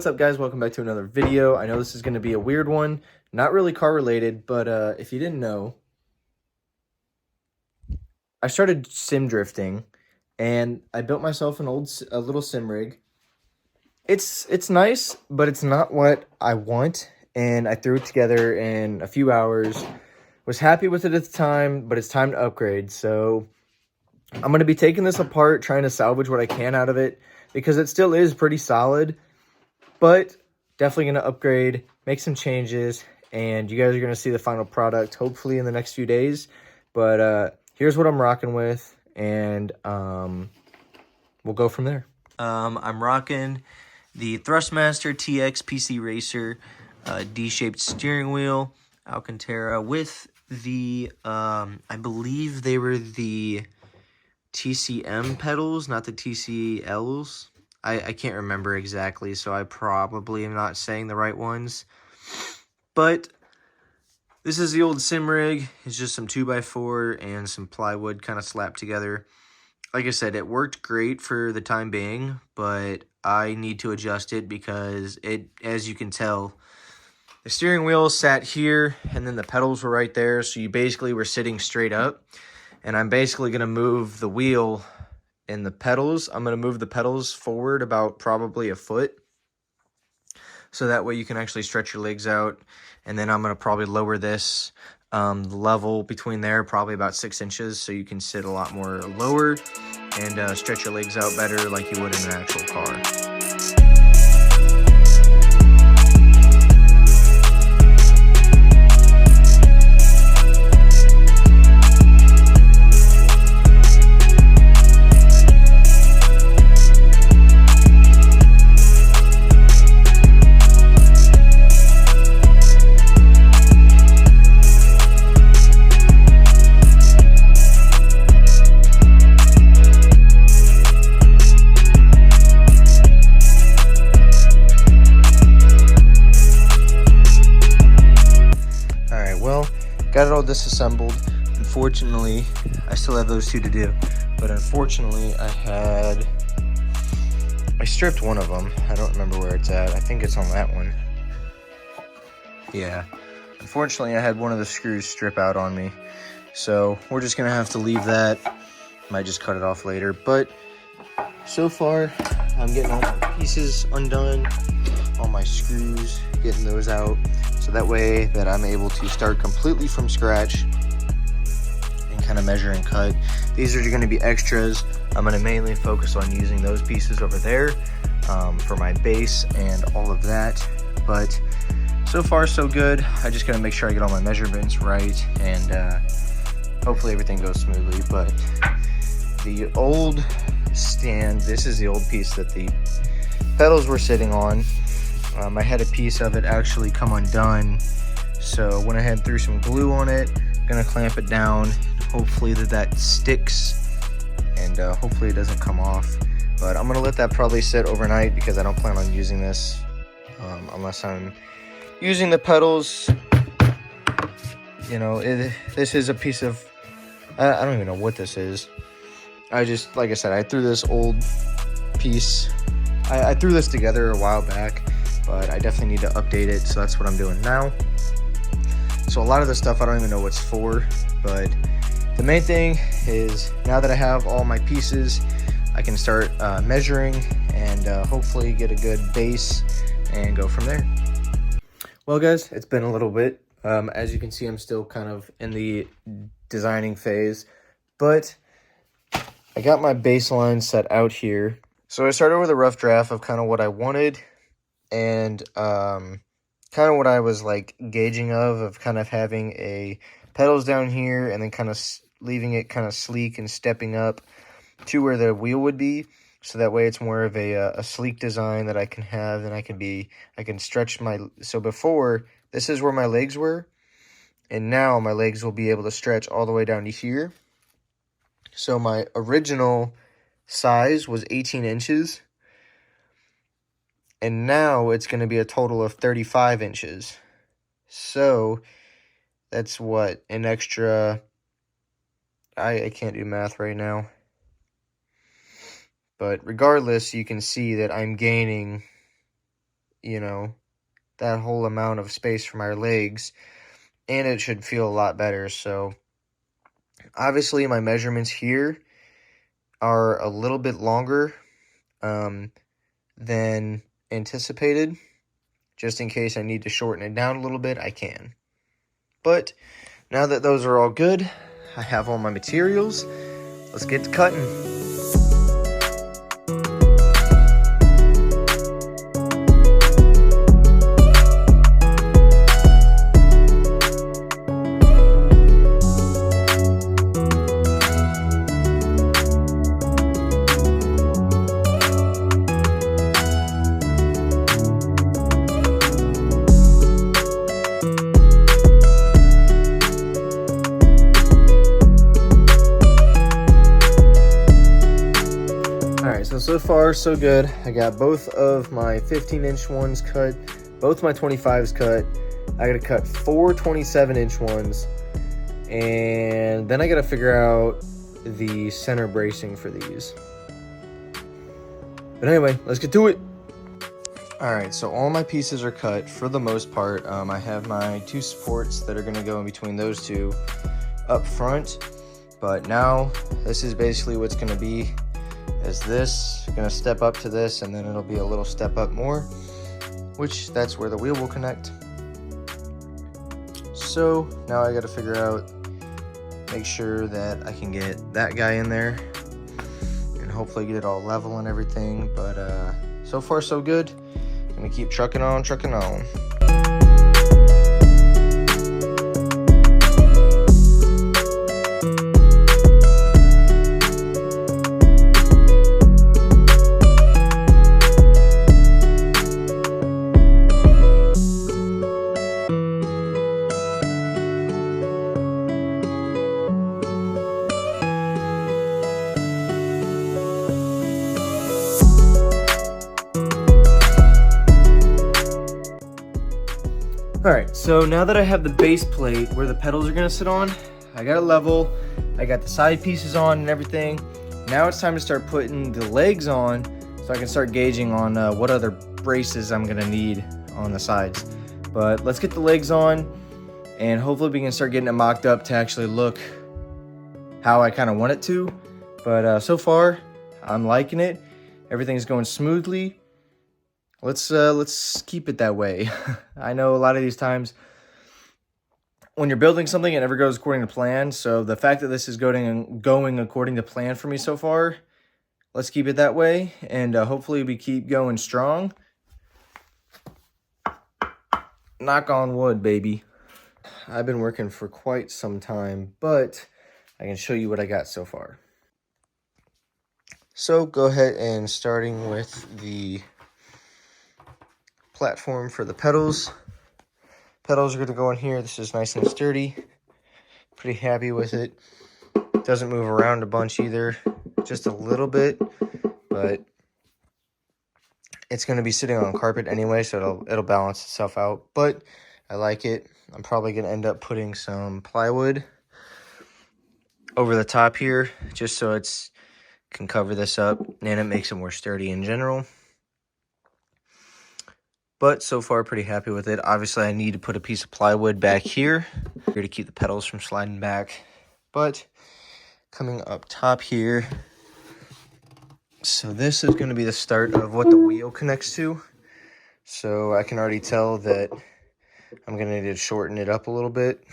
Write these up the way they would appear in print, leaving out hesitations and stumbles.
what's up guys? Welcome back to another video. I know this is going to be a weird one, not really car related, but if you didn't know, I started sim drifting and I built myself a little sim rig. It's nice, but it's not what I want, and I threw it together in a few hours. Was happy with it at the time, but it's time to upgrade. So I'm going to be taking this apart, trying to salvage what I can out of it, because it still is pretty solid, but definitely going to upgrade, make some changes, and you guys are going to see the final product hopefully in the next few days. But here's what I'm rocking with, and we'll go from there. I'm rocking the Thrustmaster TX PC Racer D-shaped steering wheel Alcantara with the, I believe they were the TCM pedals, not the TCLs. I can't remember exactly, so I probably am not saying the right ones. But this is the old sim rig. It's just some 2x4 and some plywood kind of slapped together. Like I said, it worked great for the time being, but I need to adjust it because it, as you can tell, the steering wheel sat here and then the pedals were right there. So you basically were sitting straight up, and I'm basically going to move the wheel and the pedals. I'm going to move the pedals forward about probably a foot, so that way you can actually stretch your legs out. And then I'm going to probably lower this level between there probably about 6 inches, so you can sit a lot more lower and stretch your legs out better like you would in an actual car. Got it all disassembled. Unfortunately, I still have those two to do, but unfortunately I stripped one of them. I don't remember where it's at. I think it's on that one. Yeah, unfortunately I had one of the screws strip out on me, so we're just gonna have to leave that. Might just cut it off later, but so far I'm getting all my pieces undone, all my screws, getting those out, so that way that I'm able to start completely from scratch and kind of measure and cut. These are going to be extras. I'm going to mainly focus on using those pieces over there for my base and all of that. But so far so good. I just got to make sure I get all my measurements right, and hopefully everything goes smoothly. But the old stand, this is the old piece that the pedals were sitting on. I had a piece of it actually come undone, so went ahead and threw some glue on it. Gonna clamp it down, hopefully that sticks, and hopefully it doesn't come off. But I'm gonna let that probably sit overnight because I don't plan on using this unless I'm using the pedals. You know, this is a piece of, I don't even know what this is. I just, like I said, I threw this old piece, I threw this together a while back, but I definitely need to update it, so that's what I'm doing now. So a lot of the stuff I don't even know what's for, but the main thing is now that I have all my pieces, I can start measuring and hopefully get a good base and go from there. Well guys, it's been a little bit. As you can see, I'm still kind of in the designing phase, but I got my baseline set out here. So I started with a rough draft of kind of what I wanted, and kind of what I was like gauging of kind of having a pedals down here and then kind of leaving it kind of sleek and stepping up to where the wheel would be, so that way it's more of a sleek design that I can have, and I can stretch my, so before this is where my legs were, and now my legs will be able to stretch all the way down to here. So my original size was 18 inches. And now it's going to be a total of 35 inches. So that's what, an extra, I can't do math right now. But regardless, you can see that I'm gaining you know, that whole amount of space for my legs, and it should feel a lot better. So obviously my measurements here are a little bit longer than anticipated. Just in case I need to shorten it down a little bit, I can. But now that those are all good, I have all my materials. Let's get to cutting. So far so good. I got both of my 15-inch ones cut, both my 25s cut. I gotta cut 4 27-inch ones, and then I gotta figure out the center bracing for these. But anyway, let's get to it. Alright, so all my pieces are cut for the most part. I have my 2 supports that are gonna go in between those two up front, but now this is basically what's gonna be. Is this gonna step up to this, and then it'll be a little step up more, which that's where the wheel will connect. So now I gotta figure out, make sure that I can get that guy in there and hopefully get it all level and everything. But so far so good. Gonna keep trucking on. Alright, so now that I have the base plate where the pedals are going to sit on, I got it level, I got the side pieces on and everything. Now it's time to start putting the legs on so I can start gauging on what other braces I'm going to need on the sides. But let's get the legs on, and hopefully we can start getting it mocked up to actually look how I kind of want it to. But so far, I'm liking it. Everything's going smoothly. Let's keep it that way. I know a lot of these times when you're building something, it never goes according to plan. So the fact that this is going according to plan for me so far, let's keep it that way. And hopefully we keep going strong. Knock on wood, baby. I've been working for quite some time, but I can show you what I got so far. So go ahead and starting with the platform for the pedals. Pedals are going to go in here. This is nice and sturdy. Pretty happy with it. Doesn't move around a bunch either, just a little bit, but it's going to be sitting on carpet anyway, so it'll balance itself out. But I like it. I'm probably going to end up putting some plywood over the top here, just so it's can cover this up, and it makes it more sturdy in general. But so far, pretty happy with it. Obviously, I need to put a piece of plywood back here to keep the pedals from sliding back. But coming up top here, so this is going to be the start of what the wheel connects to. So I can already tell that I'm going to need to shorten it up a little bit.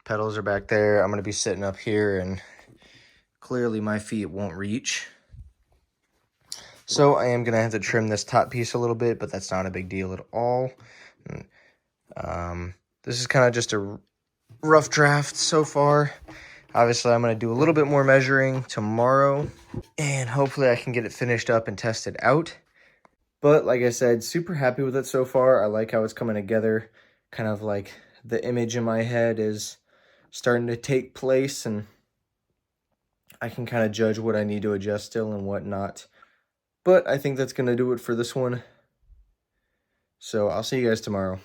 Pedals are back there. I'm going to be sitting up here, and clearly my feet won't reach. So I am going to have to trim this top piece a little bit, but that's not a big deal at all. This is kind of just a rough draft so far. Obviously, I'm going to do a little bit more measuring tomorrow, and hopefully I can get it finished up and tested out. But like I said, super happy with it so far. I like how it's coming together. Kind of like the image in my head is starting to take place, and I can kind of judge what I need to adjust still and what not. But I think that's going to do it for this one. So I'll see you guys tomorrow.